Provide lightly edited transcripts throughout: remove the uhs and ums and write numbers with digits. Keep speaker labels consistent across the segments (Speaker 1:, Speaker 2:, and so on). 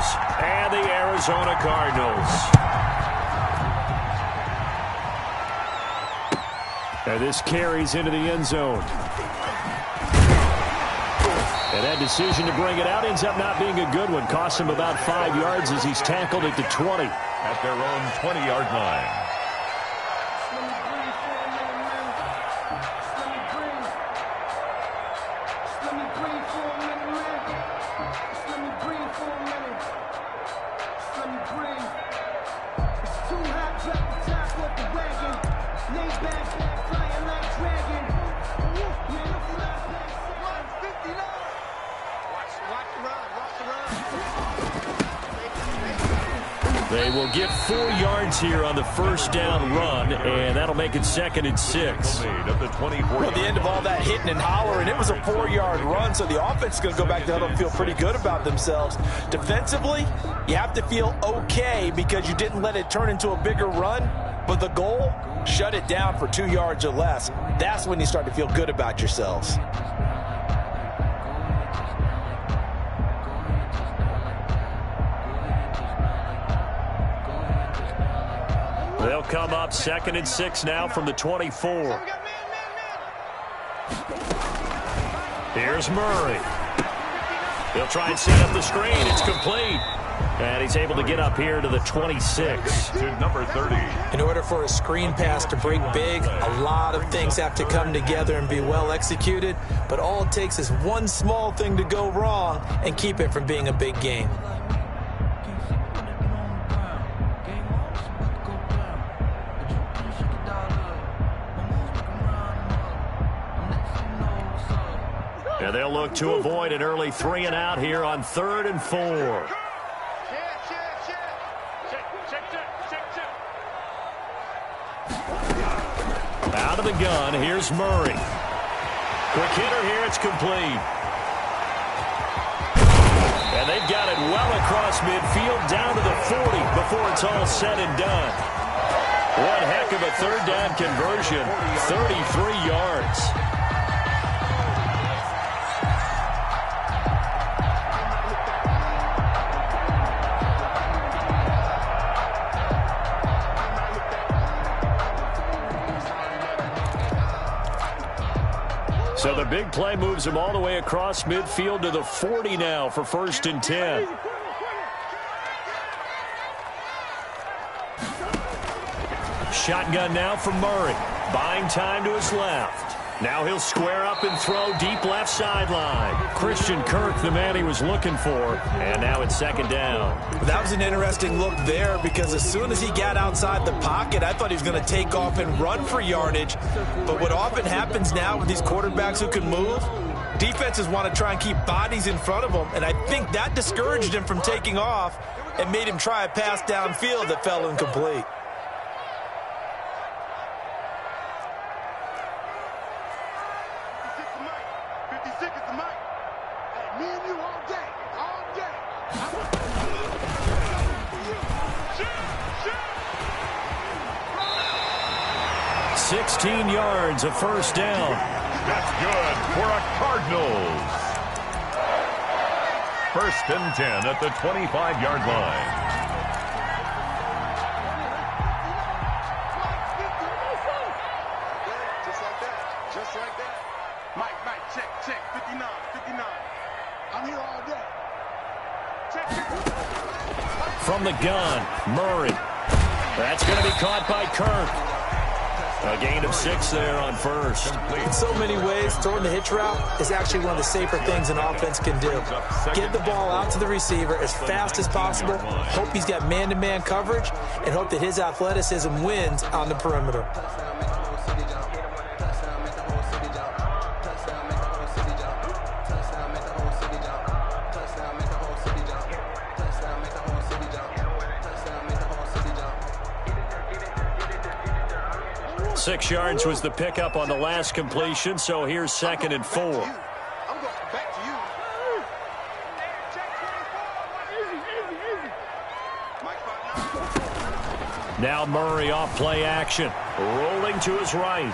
Speaker 1: Broncos and the Arizona Cardinals. And this carries into the end zone. And that decision to bring it out ends up not being a good one. Costs him about 5 yards as he's tackled at the 20.
Speaker 2: At their own 20-yard line.
Speaker 1: They will get 4 yards here on the first down run, and that'll make it 2nd and 6.
Speaker 3: Well, the end of all that hitting and hollering, it was a 4-yard run, so the offense is going to go back to huddle and feel pretty good about themselves. Defensively, you have to feel okay because you didn't let it turn into a bigger run, but the goal, shut it down for 2 yards or less. That's when you start to feel good about yourselves.
Speaker 1: They'll come up 2nd and 6 now from the 24. Here's Murray. He'll try and set up the screen. It's complete. And he's able to get up here to the 26.
Speaker 2: To number 30.
Speaker 3: In order for a screen pass to break big, a lot of things have to come together and be well executed. But all it takes is one small thing to go wrong and keep it from being a big game.
Speaker 1: And they'll look to avoid an early 3 and out here on 3rd and 4. Out of the gun, here's Murray. Quick hitter here, it's complete. And they've got it well across midfield down to the 40 before it's all said and done. One heck of a 3rd down conversion, 33 yards. So the big play moves him all the way across midfield to the 40 now for 1st and 10. Shotgun now for Murray. Buying time to his left. Now he'll square up and throw deep left sideline. Christian Kirk, the man he was looking for, and now it's 2nd down.
Speaker 3: That was an interesting look there because as soon as he got outside the pocket, I thought he was going to take off and run for yardage. But what often happens now with these quarterbacks who can move, defenses want to try and keep bodies in front of them, and I think that discouraged him from taking off and made him try a pass downfield that fell incomplete.
Speaker 4: Me and you all day, all day.
Speaker 1: 16 yards, a 1st down.
Speaker 2: That's good for a Cardinals. 1st and 10 at the 25-yard line.
Speaker 4: Just like that. Mike, check, 59. I'm here all day. Check.
Speaker 1: From the gun, Murray. That's going to be caught by Kirk. A gain of 6 there on 1st.
Speaker 3: In so many ways, throwing the hitch route is actually one of the safer things an offense can do. Get the ball out to the receiver as fast as possible, hope he's got man-to-man coverage, and hope that his athleticism wins on the perimeter.
Speaker 1: Six yards was the pickup on the last completion, so here's 2nd and 4.
Speaker 4: I'm going back to you.
Speaker 1: Now Murray off play action. Rolling to his right.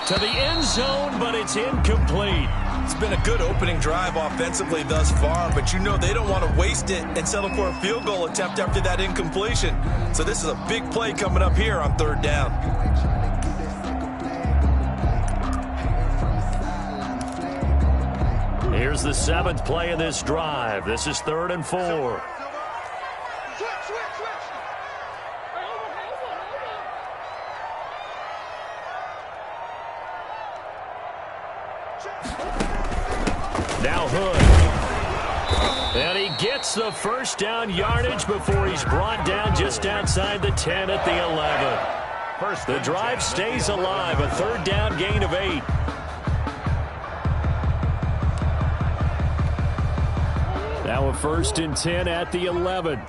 Speaker 1: To the end zone, but it's incomplete.
Speaker 3: It's been a good opening drive offensively thus far, but you know they don't want to waste it and settle for a field goal attempt after that incompletion. So this is a big play coming up here on third down.
Speaker 1: Here's the 7th play of this drive. This is 3rd and 4. Now Hood. And he gets the first down yardage before he's brought down just outside the 10 at the 11. The drive stays alive. A 3rd down gain of 8. Now a 1st and 10 at the 11.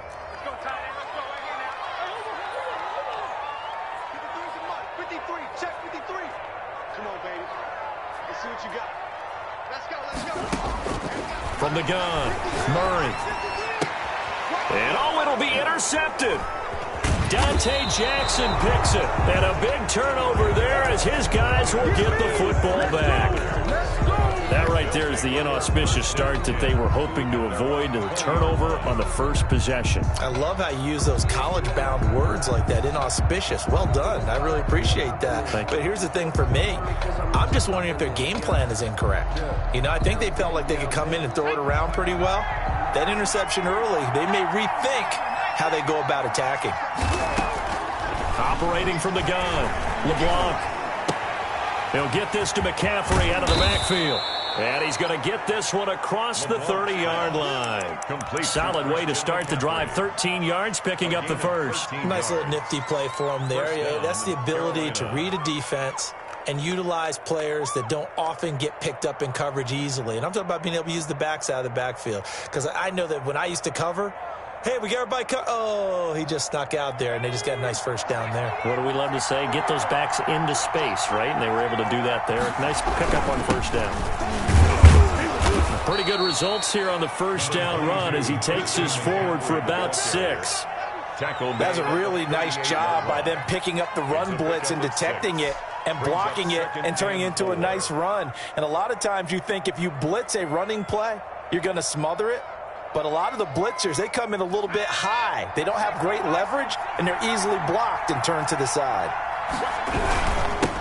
Speaker 1: From the gun, Murray. And oh, it'll be intercepted. Dante Jackson picks it. And a big turnover there as his guys will get the football back. That right there is the inauspicious start that they were hoping to avoid, the turnover on the first possession.
Speaker 3: I love how you use those college-bound words like that, inauspicious. Well done. I really appreciate that. But here's the thing for me. I'm just wondering if their game plan is incorrect. You know, I think they felt like they could come in and throw it around pretty well. That interception early, they may rethink how they go about attacking.
Speaker 1: Operating from the gun, LeBlanc. He'll get this to McCaffrey out of the backfield. And he's going to get this one across the 30-yard line. Solid way to start the drive. 13 yards, picking up the first.
Speaker 3: Nice little nifty play for him there. Yeah, that's the ability to read a defense and utilize players that don't often get picked up in coverage easily. And I'm talking about being able to use the backside of the backfield. Because I know that when I used to cover, hey, we got everybody oh, he just snuck out there, and they just got a nice first down there.
Speaker 1: What do we love to say? Get those backs into space, right? And they were able to do that there. Nice pickup on first down. Pretty good results here on the first down run as he takes us forward for about 6.
Speaker 3: That's a really nice job by them picking up the run blitz and detecting it and blocking it and turning it into a nice run. And a lot of times you think if you blitz a running play, you're going to smother it. But a lot of the blitzers, they come in a little bit high. They don't have great leverage, and they're easily blocked and turned to the side.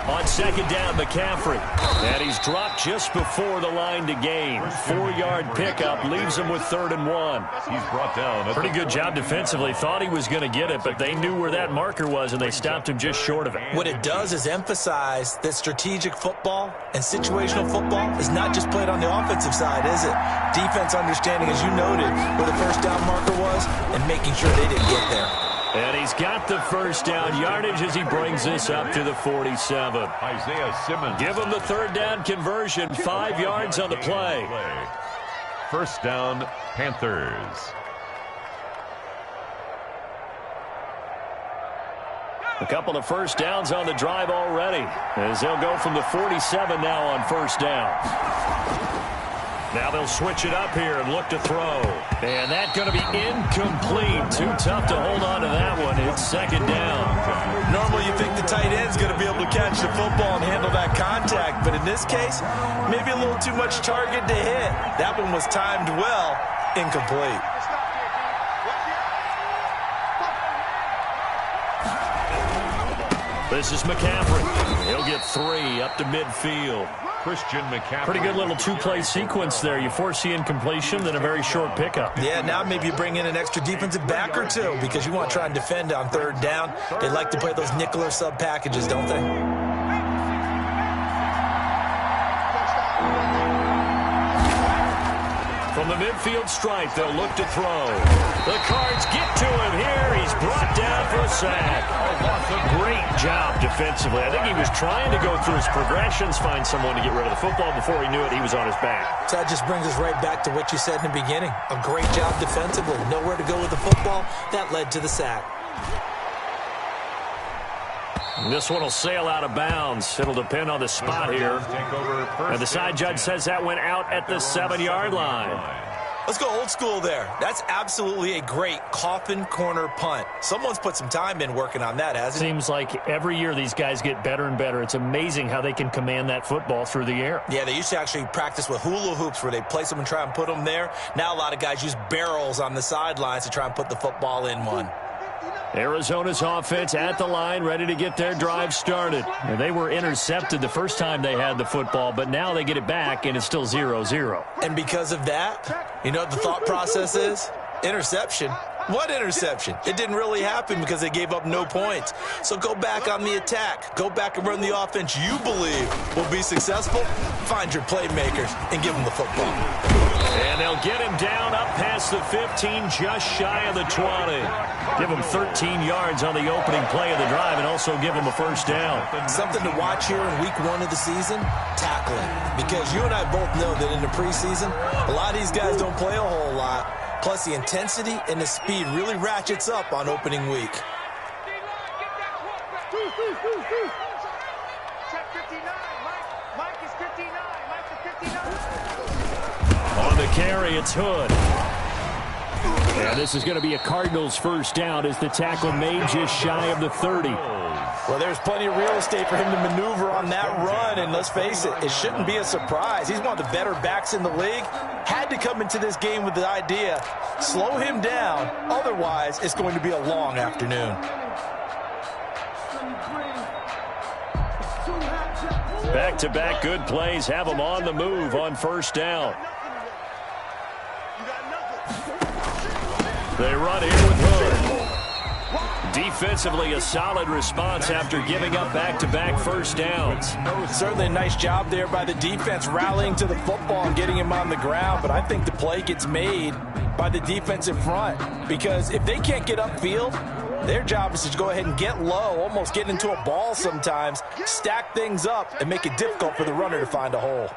Speaker 1: On second down, McCaffrey. And he's dropped just before the line to gain. 4-yard pickup leaves him with 3rd and 1.
Speaker 2: He's brought down.
Speaker 1: Pretty good job defensively. Thought he was going to get it, but they knew where that marker was, and they stopped him just short of it.
Speaker 3: What it does is emphasize that strategic football and situational football is not just played on the offensive side, is it? Defense understanding, as you noted, where the first down marker was and making sure they didn't get there.
Speaker 1: And he's got the first down yardage as he brings this up to the 47.
Speaker 2: Isaiah Simmons.
Speaker 1: Give him the 3rd down conversion, 5 yards on the play.
Speaker 2: First down, Panthers.
Speaker 1: A couple of first downs on the drive already as they'll go from the 47 now on first down. Now they'll switch it up here and look to throw. And that's going to be incomplete. Too tough to hold on to that one. It's second down.
Speaker 3: Normally you think the tight end's going to be able to catch the football and handle that contact. But in this case, maybe a little too much target to hit. That one was timed well. Incomplete.
Speaker 1: This is McCaffrey. He'll get 3 up to midfield.
Speaker 2: Christian McCaffrey.
Speaker 1: Pretty good little 2-play sequence there. You foresee incompletion, then a very short pickup.
Speaker 3: Yeah, now maybe you bring in an extra defensive back or two because you want to try and defend on 3rd down. They like to play those nickel or sub packages, don't they?
Speaker 1: From the midfield stripe, they'll look to throw. The Cards get to him here. He's brought down for a sack. Great job defensively. I think he was trying to go through his progressions, find someone to get rid of the football. Before he knew it, he was on his back.
Speaker 3: So that just brings us right back to what you said in the beginning. A great job defensively. Nowhere to go with the football. That led to the sack.
Speaker 1: This one will sail out of bounds. It'll depend on the spot here. And the side judge says that went out at the 7-yard line.
Speaker 3: Let's go old school there. That's absolutely a great coffin corner punt. Someone's put some time in working on that, hasn't it?
Speaker 1: Seems like every year these guys get better and better. It's amazing how they can command that football through the air.
Speaker 3: Yeah, they used to actually practice with hula hoops where they place them and try and put them there. Now a lot of guys use barrels on the sidelines to try and put the football in one.
Speaker 1: Arizona's offense at the line, ready to get their drive started. And they were intercepted the first time they had the football, but now they get it back, and it's still 0-0.
Speaker 3: And because of that, you know what the thought process is? Interception. What interception? It didn't really happen because they gave up no points. So go back on the attack. Go back and run the offense you believe will be successful. Find your playmakers and give them the football.
Speaker 1: And they'll get him down up past the 15, just shy of the 20. Give him 13 yards on the opening play of the drive and also give him a first down.
Speaker 3: Something to watch here in week 1 of the season, tackling. Because you and I both know that in the preseason, a lot of these guys don't play a whole lot. Plus, the intensity and the speed really ratchets up on opening week.
Speaker 1: On the carry, it's Hood. And this is going to be a Cardinals first down as the tackle made just shy of the 30.
Speaker 3: Well, there's plenty of real estate for him to maneuver on that run, and let's face it, it shouldn't be a surprise. He's one of the better backs in the league. Had to come into this game with the idea, slow him down, otherwise it's going to be a long afternoon.
Speaker 1: Back-to-back good plays have them on the move on first down. They run here with Hood. Defensively, a solid response after giving up back-to-back first downs.
Speaker 3: Certainly a nice job there by the defense rallying to the football and getting him on the ground, but I think the play gets made by the defensive front because if they can't get upfield, their job is to go ahead and get low, almost get into a ball sometimes, stack things up, and make it difficult for the runner to find a hole.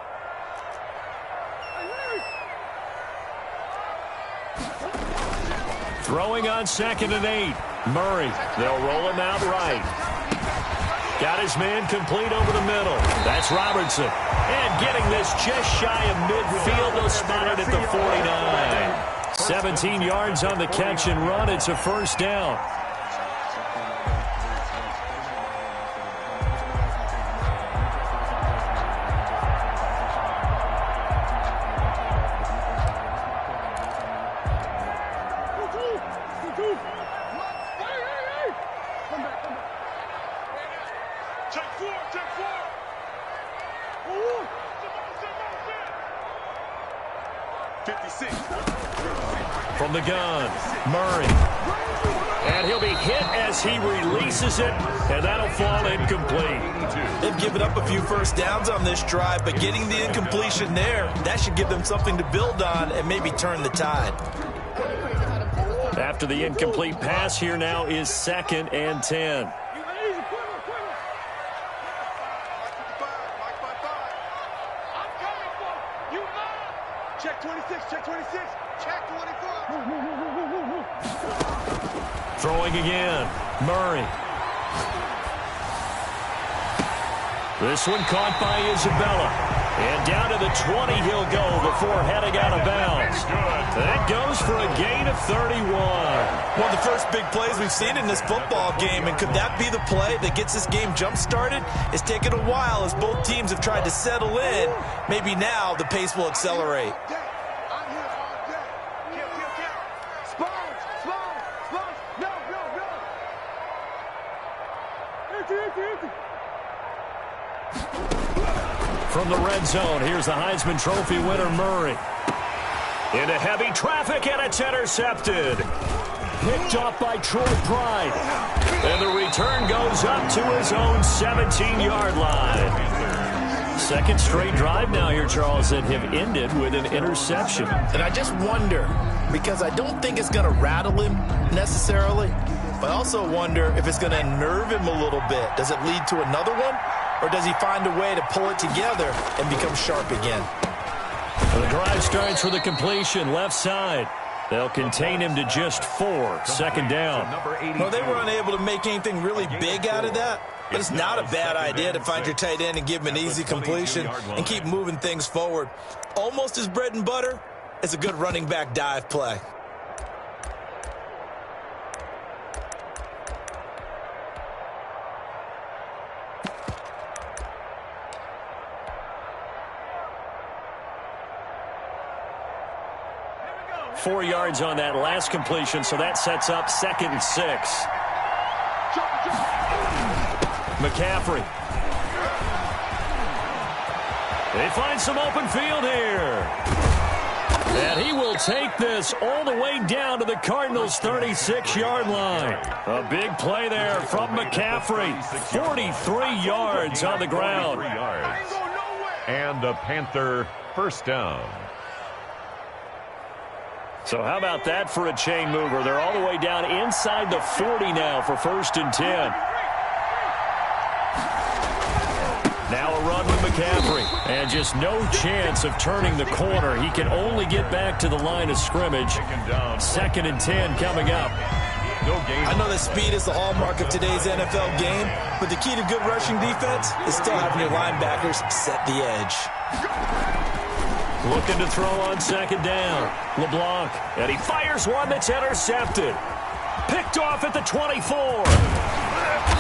Speaker 1: Throwing on 2nd and 8. Murray. They'll roll him out right. Got his man complete over the middle. That's Robertson. And getting this just shy of midfield. They'll spot it at the 49. 17 yards on the catch and run. It's a first down. From the gun, Murray. And he'll be hit as he releases it, and that'll fall incomplete.
Speaker 3: They've given up a few first downs on this drive, but getting the incompletion there, that should give them something to build on and maybe turn the tide.
Speaker 1: After the incomplete pass, here now is 2nd and 10.
Speaker 4: Check 26, check 26, check 24.
Speaker 1: Throwing again, Murray. This one caught by Isabella. And down to the 20 he'll go before heading out of bounds. That goes for a gain of 31.
Speaker 3: One of the first big plays we've seen in this football game, and could that be the play that gets this game jump-started? It's taken a while as both teams have tried to settle in. Maybe now the pace will accelerate.
Speaker 4: I'm here all day. Kill. Sponge. No. Empty.
Speaker 1: From the red zone, here's the Heisman Trophy winner, Murray. Into heavy traffic, and it's intercepted. Picked off by Troy Pride. And the return goes up to his own 17-yard line. Second straight drive now here, Charles, that have ended with an interception.
Speaker 3: And I just wonder, because I don't think it's going to rattle him necessarily, but I also wonder if it's going to unnerve him a little bit. Does it lead to another one? Or does he find a way to pull it together and become sharp again?
Speaker 1: The drive starts for the completion, left side. They'll contain him to just 4, second down.
Speaker 3: Well, they were unable to make anything really big out of that, but it's not a bad idea to find your tight end and give him an easy completion and keep moving things forward. Almost his bread and butter, It's a good running back dive play.
Speaker 1: Four yards on that last completion, so that sets up 2nd and 6. McCaffrey. They find some open field here. And he will take this all the way down to the Cardinals' 36-yard line. A big play there from McCaffrey. 43 yards on the ground.
Speaker 2: And a Panther first down.
Speaker 1: So how about that for a chain mover? They're all the way down inside the 40 now for 1st and 10. Now a run with McCaffrey. And just no chance of turning the corner. He can only get back to the line of scrimmage. 2nd and 10 coming up.
Speaker 3: I know that speed is the hallmark of today's NFL game, but the key to good rushing defense is still having your linebackers set the edge.
Speaker 1: Looking to throw on 2nd down. LeBlanc. And he fires one that's intercepted. Picked off at the 24.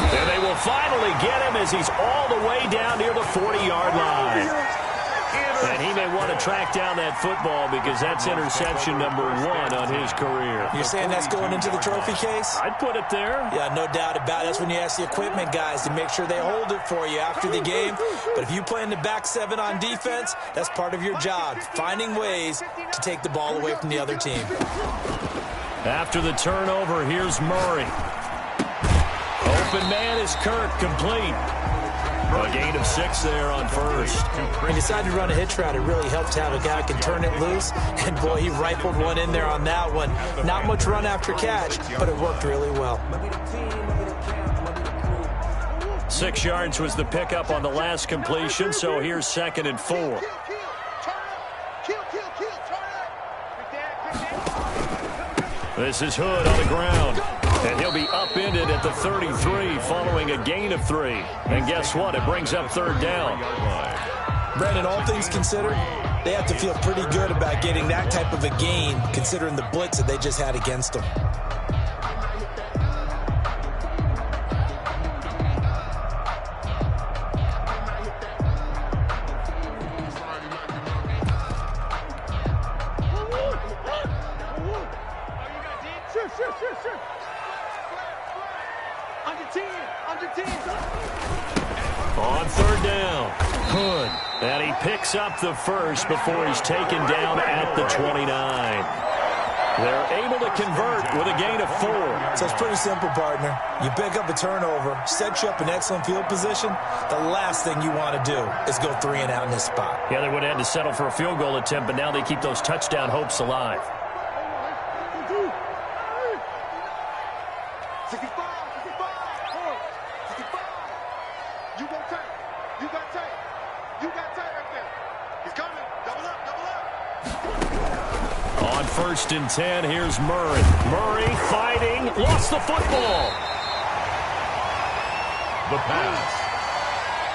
Speaker 1: And they will finally get him as he's all the way down near the 40-yard line. And he may want to track down that football because that's interception number 1 on his career.
Speaker 3: You're saying that's going into the trophy case?
Speaker 1: I'd put it there.
Speaker 3: Yeah, no doubt about it. That's when you ask the equipment guys to make sure they hold it for you after the game. But if you play in the back 7 on defense, that's part of your job, finding ways to take the ball away from the other team.
Speaker 1: After the turnover, here's Murray. Open man is Kirk, complete. A gain of 6 there on 1st.
Speaker 3: He decided to run a hitch route. It really helped to have a guy who can turn it loose. And, boy, he rifled one in there on that one. Not much run after catch, but it worked really well.
Speaker 1: 6 yards was the pickup on the last completion, so here's 2nd and 4. This is Hood on the ground. And he'll be upended at the 33 following a gain of 3. And guess what? It brings up 3rd down.
Speaker 3: Brandon, all things considered, they have to feel pretty good about getting that type of a gain considering the blitz that they just had against them.
Speaker 1: On 3rd down, Hood. And he picks up the first before he's taken down at the 29. They're able to convert with a gain of 4.
Speaker 3: So it's pretty simple, partner. You pick up a turnover, set you up in excellent field position. The last thing you want to do is go 3 and out in this spot.
Speaker 1: Yeah, they would have had to settle for a field goal attempt, but now they keep those touchdown hopes alive.
Speaker 4: 65. You got tight. You got tight. You got tight right there. He's coming. Double up, double up.
Speaker 1: On 1st and 10, here's Murray. Murray fighting, lost the football.
Speaker 2: The pass.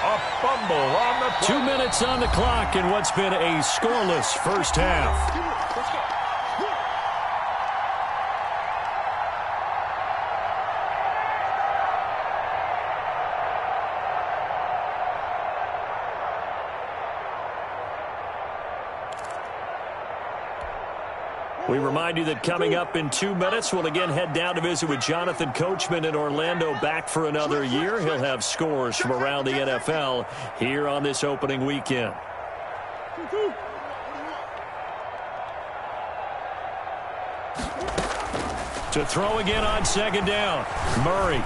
Speaker 2: A fumble on the play.
Speaker 1: 2 minutes on the clock in what's been a scoreless first half.
Speaker 4: Let's go.
Speaker 1: We remind you that coming up in 2 minutes, we'll again head down to visit with Jonathan Coachman in Orlando, back for another year. He'll have scores from around the NFL here on this opening weekend. To throw again on 2nd down, Murray.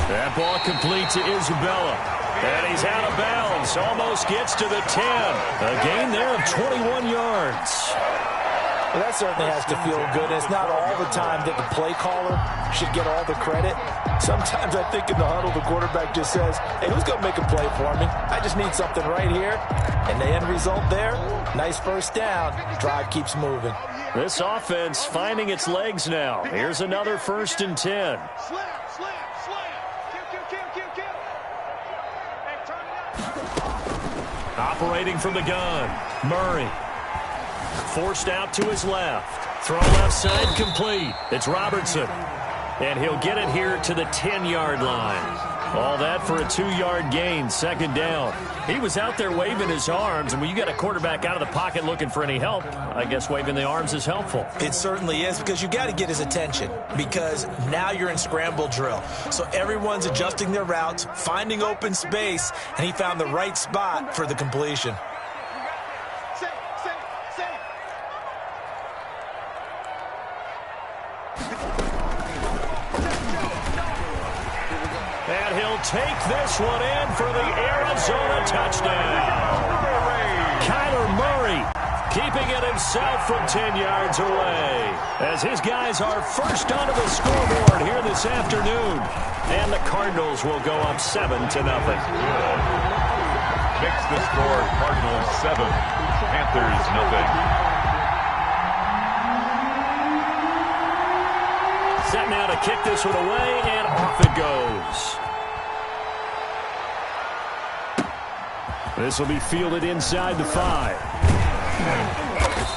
Speaker 1: That ball complete to Isabella. And he's out of bounds, almost gets to the 10. A gain there of 21 yards.
Speaker 3: Well, that certainly has to feel good. It's not all the time that the play caller should get all the credit. Sometimes I think in the huddle, the quarterback just says, hey, who's going to make a play for me? I just need something right here. And the end result there, nice first down. Drive keeps moving.
Speaker 1: This offense finding its legs now. Here's another 1st and 10.
Speaker 4: Slam. Kill. Hey, turn it up.
Speaker 1: Operating from the gun, Murray. forced out to his left. Throw left side complete. It's Robertson. And he'll get it here to the 10-yard line. All that for a 2-yard gain, second down. He was out there waving his arms, and when you get a quarterback out of the pocket looking for any help, I guess waving the arms is helpful.
Speaker 3: It certainly is, because you got to get his attention, because now you're in scramble drill. So everyone's adjusting their routes, finding open space, and he found the right spot for the completion.
Speaker 1: And he'll take this one in for the Arizona touchdown. Kyler Murray keeping it himself from 10 yards away, as his guys are first onto the scoreboard here this afternoon. And the Cardinals will go up 7-0.
Speaker 2: Makes the score Cardinals 7, Panthers nothing.
Speaker 1: Set now to kick this one away, and off it goes. This will be fielded inside the 5.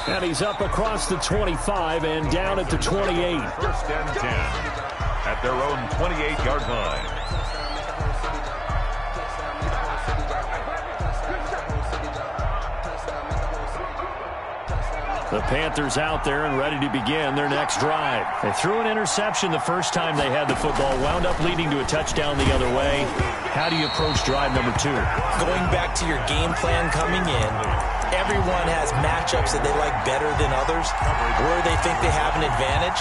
Speaker 1: And he's up across the 25 and down at the 28.
Speaker 2: First and 10 at their own 28-yard line.
Speaker 1: The Panthers out there and ready to begin their next drive. They threw an interception the first time they had the football, wound up leading to a touchdown the other way. How do you approach drive number 2?
Speaker 3: Going back to your game plan coming in, everyone has matchups that they like better than others, where they think they have an advantage.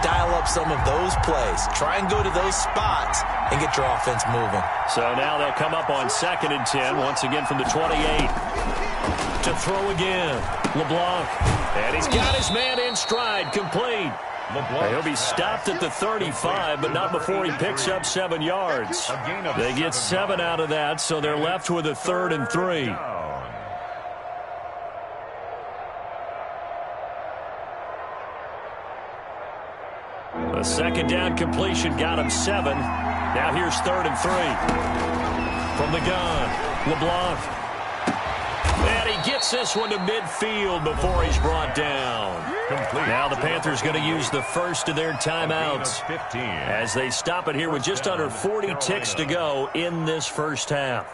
Speaker 3: Dial up some of those plays. Try and go to those spots and get your offense moving.
Speaker 1: So now they'll come up on 2nd and 10, once again from the 28. To throw again, LeBlanc. And he's got his man in stride, complete. He'll be stopped at the 35, but not before he picks up 7 yards. They get 7 out of that, so they're left with a 3rd and 3. A second down completion got him 7. Now here's 3rd and 3. From the gun, LeBlanc. And he gets this one to midfield before he's brought down.
Speaker 2: Complete.
Speaker 1: Now the Panthers going to use the first of their timeouts as they stop it here with just under 40 ticks to go in this first half.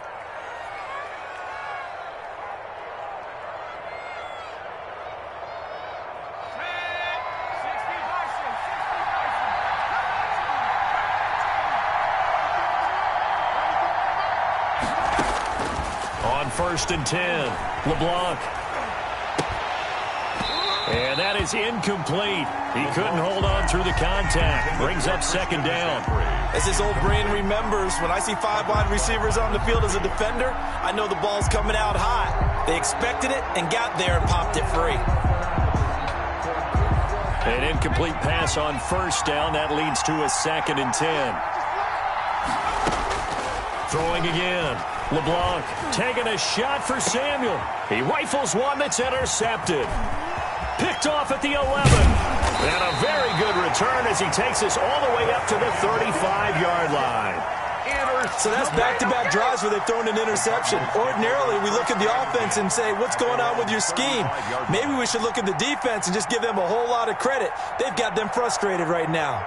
Speaker 1: On 1st and 10, LeBlanc. And that is incomplete. He couldn't hold on through the contact. Brings up 2nd down.
Speaker 3: As his old brain remembers, when I see 5 wide receivers on the field as a defender, I know the ball's coming out hot. They expected it and got there and popped it free.
Speaker 1: An incomplete pass on 1st down. That leads to a 2nd and 10. Throwing again. LeBlanc taking a shot for Samuel. He rifles one that's intercepted. Picked off at the 11. And a very good return as he takes us all the way up to the 35-yard line.
Speaker 3: So that's back-to-back drives where they've thrown an interception. Ordinarily, we look at the offense and say, what's going on with your scheme? Maybe we should look at the defense and just give them a whole lot of credit. They've got them frustrated right now.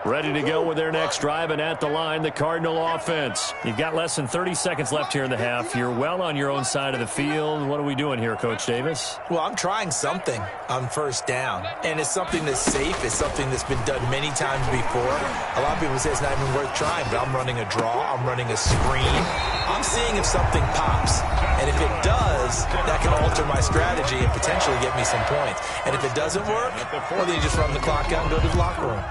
Speaker 1: Ready to go with their next drive, and at the line, the Cardinal offense. You've got less than 30 seconds left here in the half. You're well on your own side of the field. What are we doing here, Coach Davis?
Speaker 3: Well, I'm trying something on 1st down, and it's something that's safe. It's something that's been done many times before. A lot of people say it's not even worth trying, but I'm running a draw. I'm running a screen. I'm seeing if something pops, and if it does, that can alter my strategy and potentially get me some points. And if it doesn't work, well, then you just run the clock out and go to the locker room.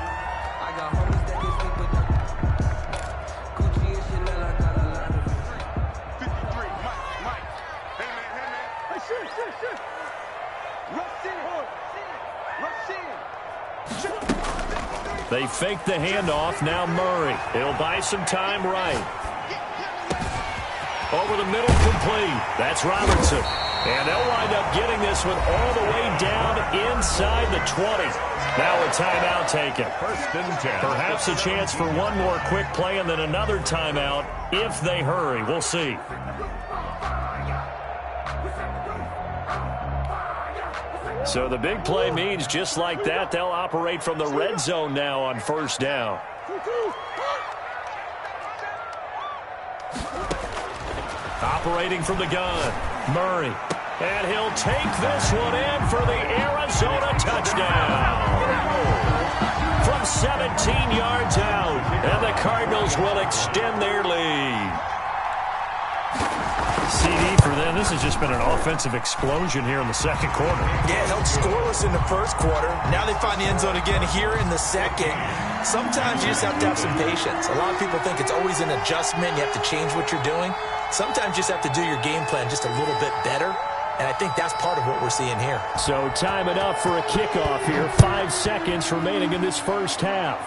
Speaker 1: They fake the handoff. Now Murray. He'll buy some time right. Over the middle, complete. That's Robertson. And they'll wind up getting this one all the way down inside the 20. Now a timeout taken.
Speaker 2: 1st and 10.
Speaker 1: Perhaps a chance for one more quick play and then another timeout if they hurry. We'll see. So the big play means just like that, they'll operate from the red zone now on 1st down. Operating from the gun, Murray. And he'll take this one in for the Arizona touchdown. From 17 yards out, and the Cardinals will extend their lead. CD for them. This has just been an offensive explosion here in the 2nd quarter.
Speaker 3: Yeah, held scoreless in the 1st quarter. Now they find the end zone again here in the 2nd. Sometimes you just have to have some patience. A lot of people think it's always an adjustment. You have to change what you're doing. Sometimes you just have to do your game plan just a little bit better. And I think that's part of what we're seeing here.
Speaker 1: So time it up for a kickoff here. 5 seconds remaining in this 1st half.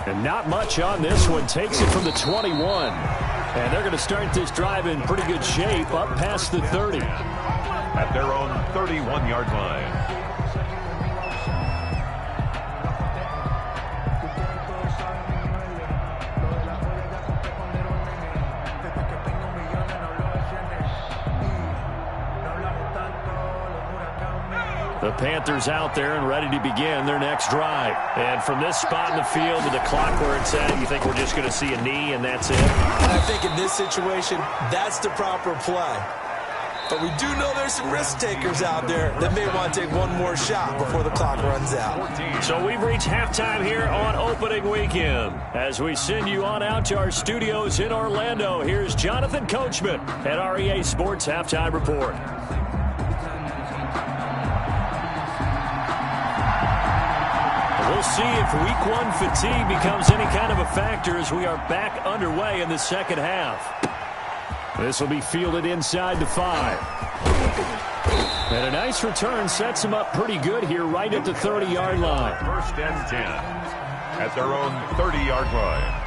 Speaker 1: And not much on this one. Takes it from the 21. And they're going to start this drive in pretty good shape up past the 30.
Speaker 2: At their own 31-yard line.
Speaker 1: The Panthers out there and ready to begin their next drive. And from this spot in the field to the clock where it's at, you think we're just going to see a knee and that's it?
Speaker 3: And I think in this situation, that's the proper play. But we do know there's some risk takers out there that may want to take one more shot before the clock runs out.
Speaker 1: So we've reached halftime here on opening weekend. As we send you on out to our studios in Orlando, here's Jonathan Coachman at REA Sports Halftime Report. We'll see if Week 1 fatigue becomes any kind of a factor as we are back underway in the 2nd half. This will be fielded inside the 5. And a nice return sets him up pretty good here right at the 30-yard line.
Speaker 2: 1st and 10. At their own 30-yard line.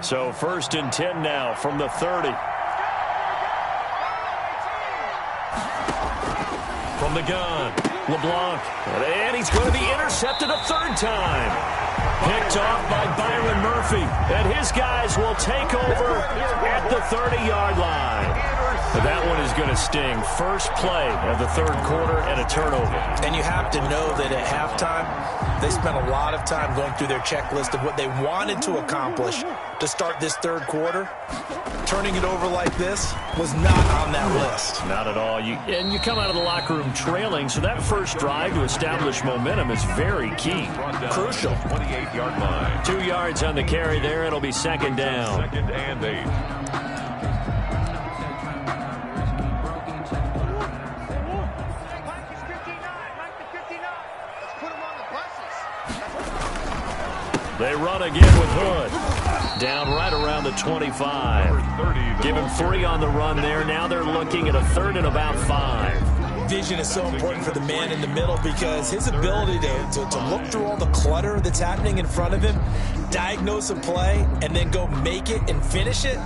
Speaker 1: So 1st and 10 now from the 30. From the gun, LeBlanc. And he's going to be intercepted a 3rd time. Picked off by Byron Murphy. And his guys will take over at the 30-yard line. But that one is going to sting. First play of the 3rd quarter and a turnover.
Speaker 3: And you have to know that at halftime, they spent a lot of time going through their checklist of what they wanted to accomplish to start this 3rd quarter. Turning it over like this was not on that list.
Speaker 1: Not at all. And you come out of the locker room trailing, so that first drive to establish momentum is very key.
Speaker 3: Crucial.
Speaker 2: 28-yard line.
Speaker 1: 2 yards on the carry there. It'll be 2nd down.
Speaker 2: 2nd and 8.
Speaker 1: They run again with Hood. Down right around the 25. Give him 3 on the run there. Now they're looking at a 3rd and about 5.
Speaker 3: Vision is so important for the man in the middle because his ability to look through all the clutter that's happening in front of him, diagnose a play, and then go make it and finish it,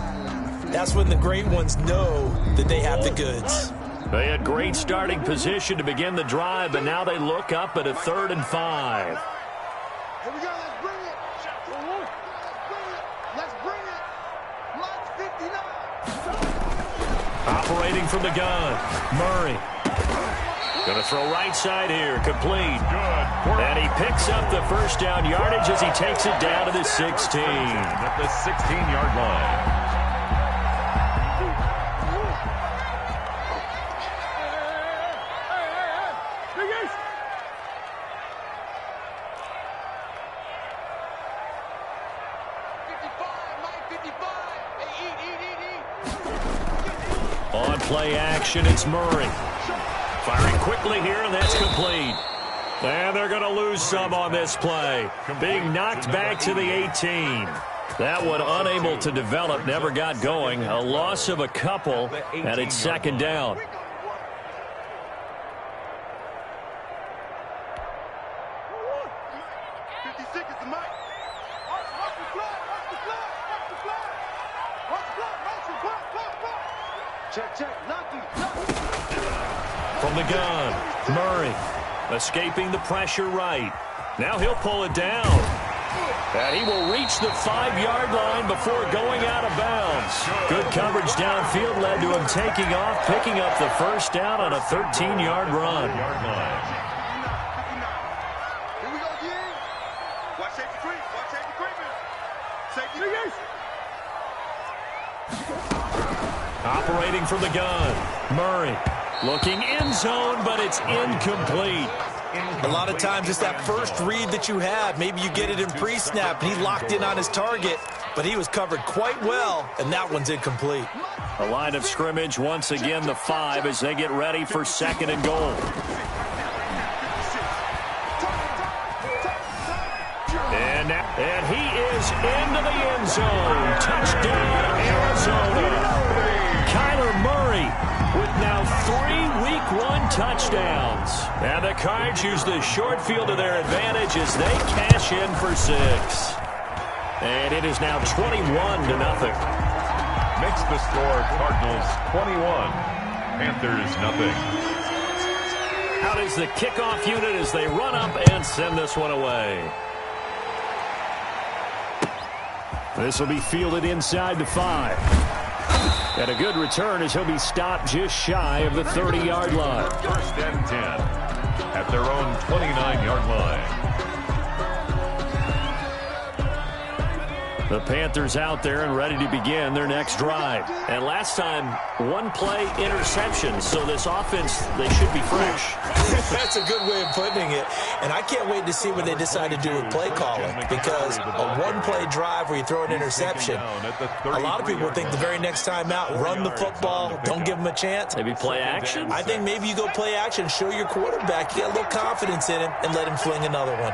Speaker 3: that's when the great ones know that they have the goods.
Speaker 1: They had great starting position to begin the drive, but now they look up at a 3rd and 5.
Speaker 4: Here we go. Let's bring it. Let's bring it. Let's 59.
Speaker 1: Operating from the gun, Murray. Going to throw right side here, complete.
Speaker 2: Good.
Speaker 1: And he picks up the first down yardage as he takes it down to the 16.
Speaker 2: At the 16-yard line.
Speaker 1: On play action, it's Murray. Firing quickly here, and that's complete. And they're going to lose some on this play. Being knocked back to the 18. That one unable to develop, never got going. A loss of a couple, and it's 2nd down.
Speaker 4: Check, check. Lucky.
Speaker 1: From the gun, Murray escaping the pressure right. Now he'll pull it down. And he will reach the 5-yard line before going out of bounds. Good coverage downfield led to him taking off, picking up the first down on a 13-yard run.
Speaker 4: Here we go again. Watch safety creep. Watch safety creeping. Safety creep.
Speaker 1: Operating from the gun, Murray looking end zone, but it's incomplete.
Speaker 3: A lot of times it's that first read that you have. Maybe you get it in pre-snap, and he locked in on his target, but he was covered quite well, and that one's incomplete.
Speaker 1: A line of scrimmage, once again the 5 as they get ready for 2nd and goal. And he is into the end zone. Touchdown, Arizona. Kyler Murray with now 3 Week 1 touchdowns. And the Cards use the short field to their advantage as they cash in for 6. And it is now 21-0.
Speaker 2: Makes the score Cardinals 21, Panthers nothing.
Speaker 1: Out is the kickoff unit as they run up and send this one away. This will be fielded inside the 5. And a good return as he'll be stopped just shy of the 30-yard line.
Speaker 2: 1st and 10 at their own 29-yard line.
Speaker 1: The Panthers out there and ready to begin their next drive. And last time, 1-play interception, so this offense, they should be fresh.
Speaker 3: That's a good way of putting it. And I can't wait to see what they decide to do with play calling, because a 1-play drive where you throw an interception, a lot of people think the very next time out, run the football, don't give them a chance.
Speaker 1: Maybe play action?
Speaker 3: I think maybe you go play action, show your quarterback you got a little confidence in him, and let him fling another one.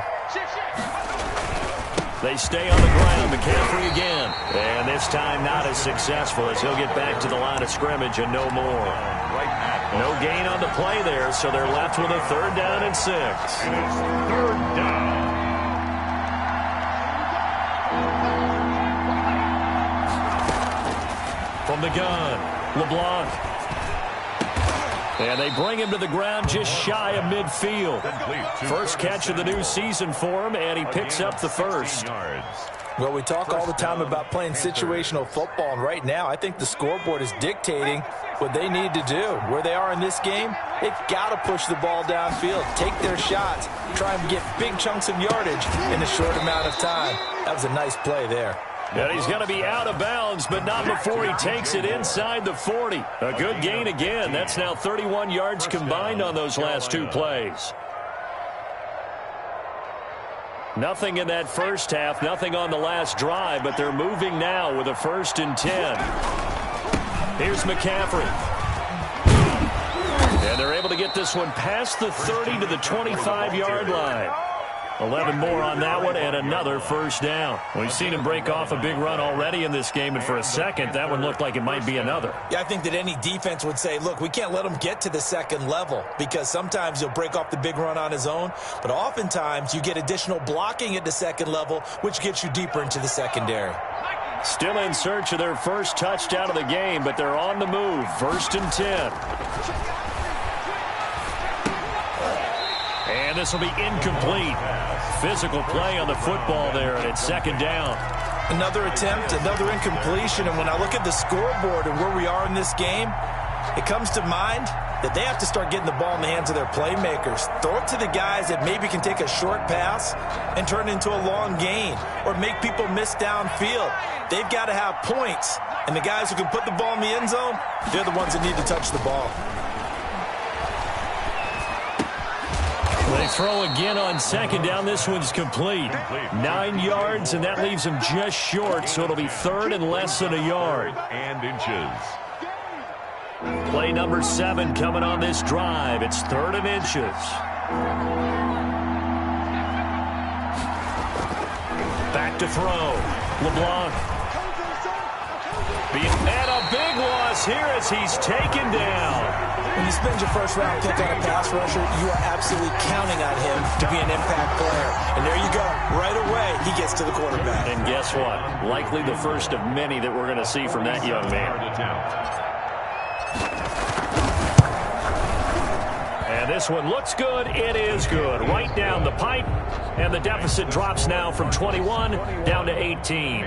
Speaker 1: They stay on the ground. McCaffrey again. And this time not as successful as he'll get back to the line of scrimmage and no more. No gain on the play there, so they're left with a 3rd down and 6.
Speaker 2: It is 3rd down.
Speaker 1: From the gun, LeBlanc. And they bring him to the ground just shy of midfield. First catch of the new season for him, and he picks up the first.
Speaker 3: Well, we talk all the time about playing situational football, and right now I think the scoreboard is dictating what they need to do. Where they are in this game, they've got to push the ball downfield, take their shots, try and get big chunks of yardage in a short amount of time. That was a nice play there.
Speaker 1: And he's going to be out of bounds, but not before he takes it inside the 40. A good gain again. That's now 31 yards combined on those last 2 plays. Nothing in that first half, nothing on the last drive, but they're moving now with a 1st and 10. Here's McCaffrey. And they're able to get this one past the 30 to the 25-yard line. 11 more on that one and another 1st down. We've seen him break off a big run already in this game, and for a second, that one looked like it might be another.
Speaker 3: Yeah, I think that any defense would say, look, we can't let him get to the 2nd level, because sometimes he'll break off the big run on his own, but oftentimes you get additional blocking at the 2nd level, which gets you deeper into the secondary.
Speaker 1: Still in search of their first touchdown of the game, but they're on the move. 1st and 10. And this will be incomplete. Physical play on the football there, and it's 2nd down.
Speaker 3: Another attempt, another incompletion, and when I look at the scoreboard and where we are in this game, it comes to mind that they have to start getting the ball in the hands of their playmakers. Throw it to the guys that maybe can take a short pass and turn it into a long gain, or make people miss downfield. They've got to have points, and the guys who can put the ball in the end zone, they're the ones that need to touch the ball.
Speaker 1: They throw again on 2nd down. This one's complete. 9 yards, and that leaves him just short, so it'll be 3rd and less than a yard.
Speaker 2: And inches.
Speaker 1: Play number 7 coming on this drive. It's 3rd and inches. Back to throw. LeBlanc. And a big loss here as he's taken down.
Speaker 3: When you spend your 1st-round pick on a pass rusher, you are absolutely counting on him to be an impact player. And there you go. Right away, he gets to the quarterback.
Speaker 1: And guess what? Likely the first of many that we're going to see from that young man. And this one looks good. It is good. Right down the pipe. And the deficit drops now from 21 down to 18.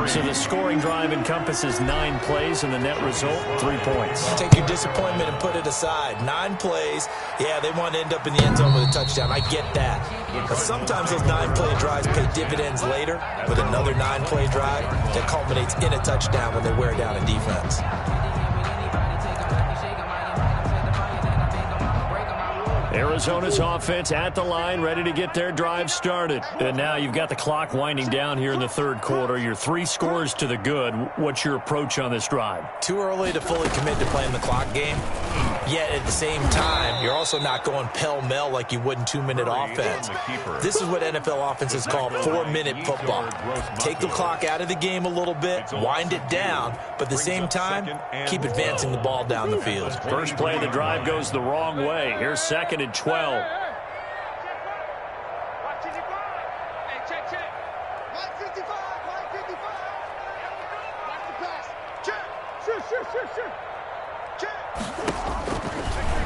Speaker 1: So the scoring drive encompasses 9 plays, and the net result, 3 points.
Speaker 3: Take your disappointment and put it aside. 9 plays. Yeah, they want to end up in the end zone with a touchdown. I get that. But sometimes those 9-play drives pay dividends later with another 9-play drive that culminates in a touchdown when they wear down a defense.
Speaker 1: Arizona's offense at the line, ready to get their drive started. And now you've got the clock winding down here in the third quarter. You're 3 scores to the good. What's your approach on this drive?
Speaker 3: Too early to fully commit to playing the clock game. Yet at the same time, you're also not going pell-mell like you would in 2-minute offense. This is what NFL offenses call 4-minute football. Take the clock out of the game a little bit, wind it down, but at the same time, keep advancing the ball down the field.
Speaker 1: First play of the drive goes the wrong way. Here's 2nd and 12.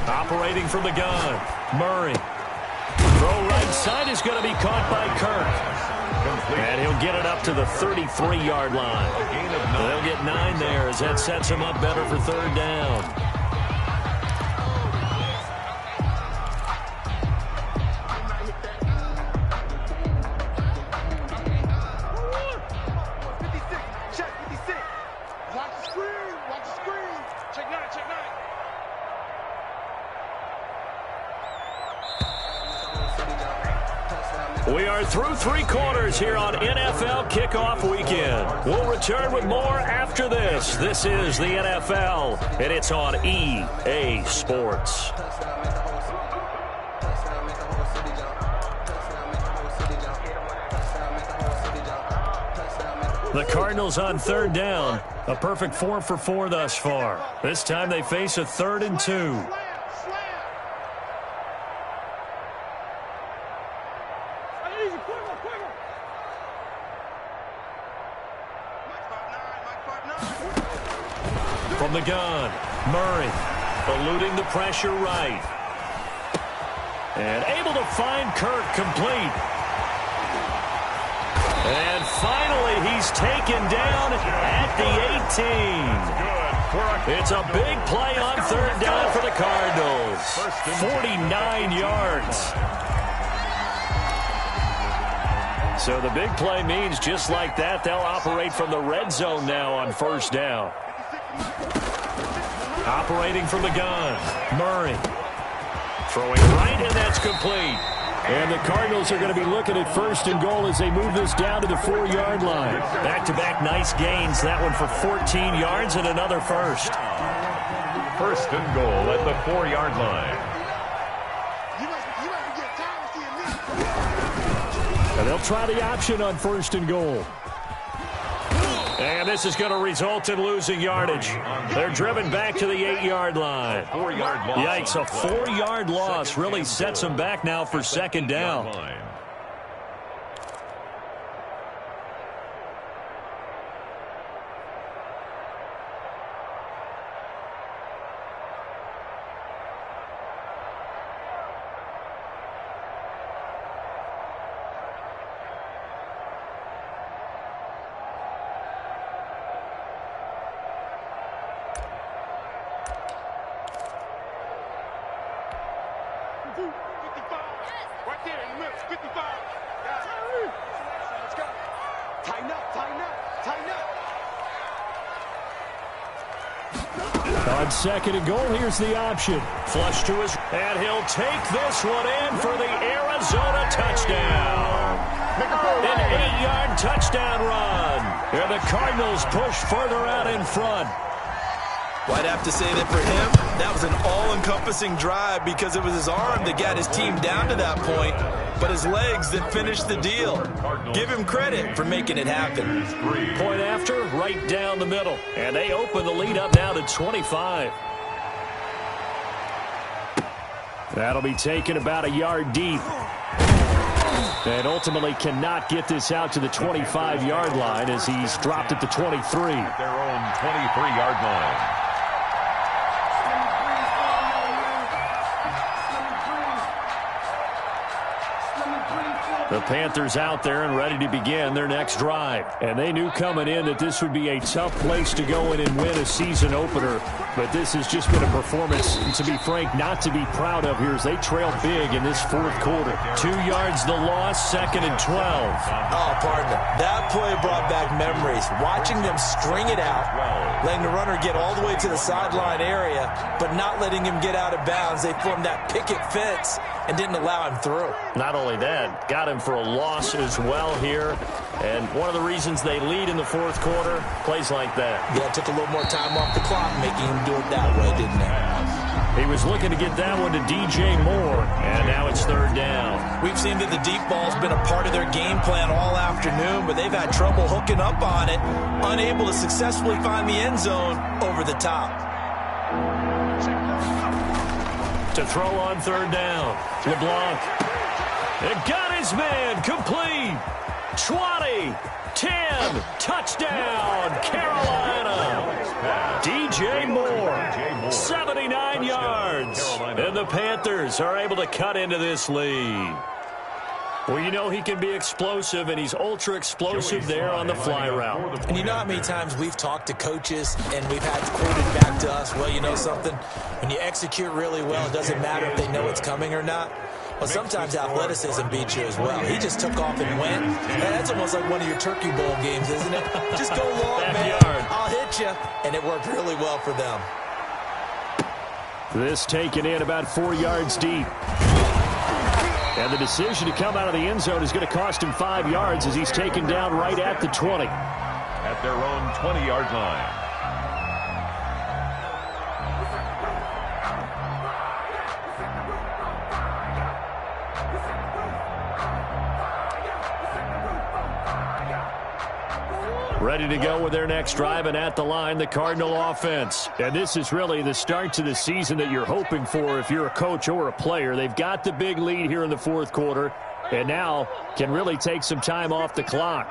Speaker 1: Operating from the gun, Murray. Throw right side is going to be caught by Kirk. And he'll get it up to the 33-yard line. They'll get 9 there as that sets him up better for 3rd down. We are through 3 quarters here on NFL Kickoff Weekend. We'll return with more after this. This is the NFL, and it's on EA Sports. The Cardinals on 3rd down. A perfect 4 for 4 thus far. This time they face a 3rd and 2. From the gun, Murray eluding the pressure right. And able to find Kirk complete. And finally, he's taken down at the 18. It's a big play on 3rd down for the Cardinals. 49 yards. So the big play means just like that, they'll operate from the red zone now on 1st down. Operating from the gun, Murray. Throwing right, and that's complete. And the Cardinals are going to be looking at 1st and goal as they move this down to the 4-yard line. Back-to-back nice gains. That one for 14 yards and another first.
Speaker 2: 1st and goal at the 4-yard line.
Speaker 1: And they'll try the option on 1st and goal. And this is going to result in losing yardage. They're driven back to the 8-yard line. Yikes, a 4-yard loss really sets them back now for 2nd down. On 2nd and goal, here's the option. Flush to his, and he'll take this one in for the Arizona touchdown. An 8-yard touchdown run. And the Cardinals push further out in front.
Speaker 3: Well, I'd have to say that for him, that was an all-encompassing drive because it was his arm that got his team down to that point, but his legs that finished the deal. Give him credit for making it happen.
Speaker 1: Point after, right down the middle. And they open the lead up now to 25. That'll be taken about a yard deep. And ultimately cannot get this out to the 25-yard line as he's dropped at the 23.
Speaker 2: At their own 23-yard line.
Speaker 1: The Panthers out there and ready to begin their next drive. And they knew coming in that this would be a tough place to go in and win a season opener. But this has just been a performance, to be frank, not to be proud of here as they trail big in this fourth quarter. 2 yards the loss, 2nd and 12.
Speaker 3: Oh, partner, that play brought back memories. Watching them string it out, letting the runner get all the way to the sideline area, but not letting him get out of bounds. They formed that picket fence and didn't allow him through.
Speaker 1: Not only that, got him for a loss as well here. And one of the reasons they lead in the fourth quarter, plays like that.
Speaker 3: Yeah, it took a little more time off the clock, making him do it that way, didn't it?
Speaker 1: He was looking to get that one to DJ Moore, and now it's 3rd down.
Speaker 3: We've seen that the deep ball's been a part of their game plan all afternoon, but they've had trouble hooking up on it, unable to successfully find the end zone over the top.
Speaker 1: To throw on 3rd down, LeBlanc. It got his man, complete. 20, 10, touchdown, Carolina. DJ Moore, 79 yards. And the Panthers are able to cut into this lead. Well, you know he can be explosive, and he's ultra-explosive there on the fly route.
Speaker 3: And you know how many times we've talked to coaches and we've had quoted back to us, well, you know something? When you execute really well, it doesn't matter if they know it's coming or not. Well, sometimes athleticism beats you as well. He just took off and went. And that's almost like one of your Turkey Bowl games, isn't it? Just go long, man. I'll hit you. And it worked really well for them.
Speaker 1: This taken in about 4 yards deep. And the decision to come out of the end zone is going to cost him 5 yards as he's taken down right at the 20.
Speaker 2: At their own 20-yard line.
Speaker 1: Ready to go with their next drive, and at the line, the Cardinal offense. And this is really the start to the season that you're hoping for if you're a coach or a player. They've got the big lead here in the fourth quarter, and now can really take some time off the clock.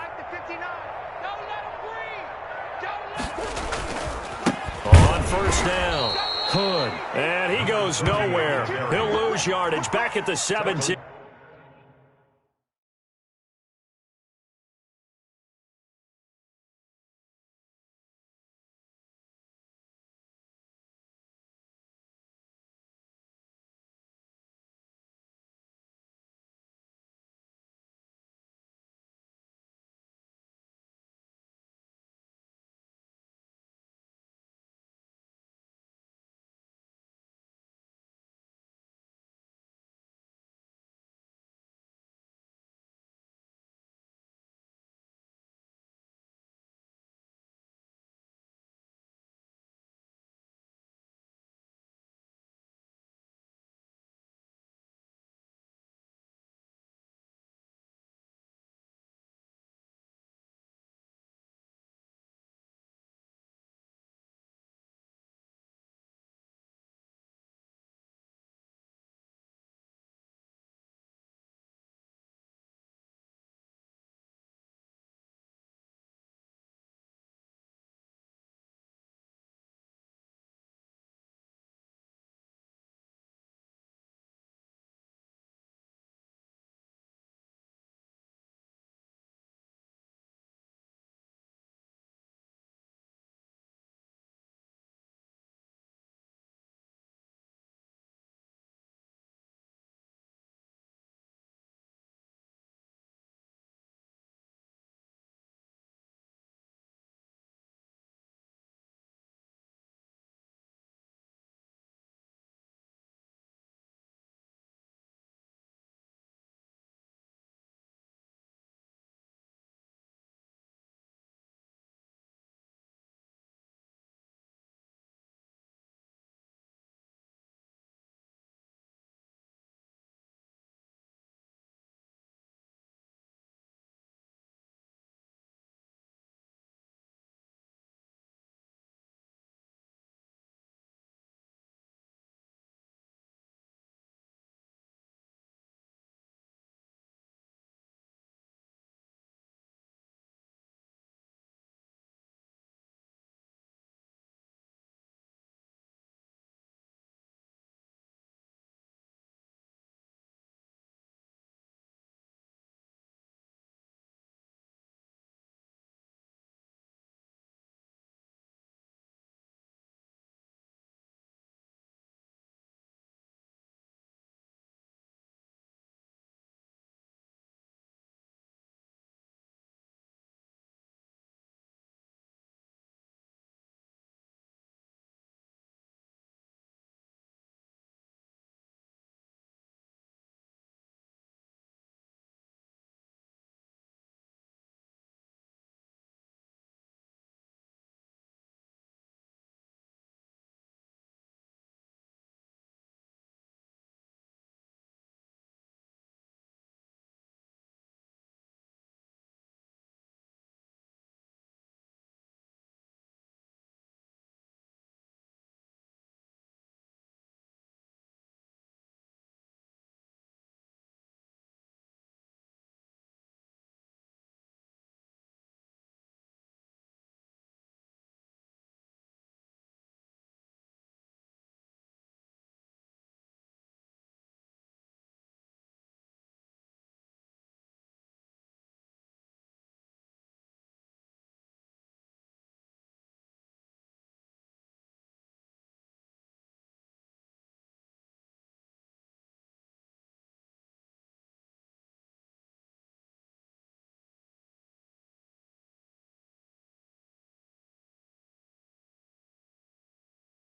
Speaker 1: On 1st down, Hood, and he goes nowhere. He'll lose yardage back at the 17.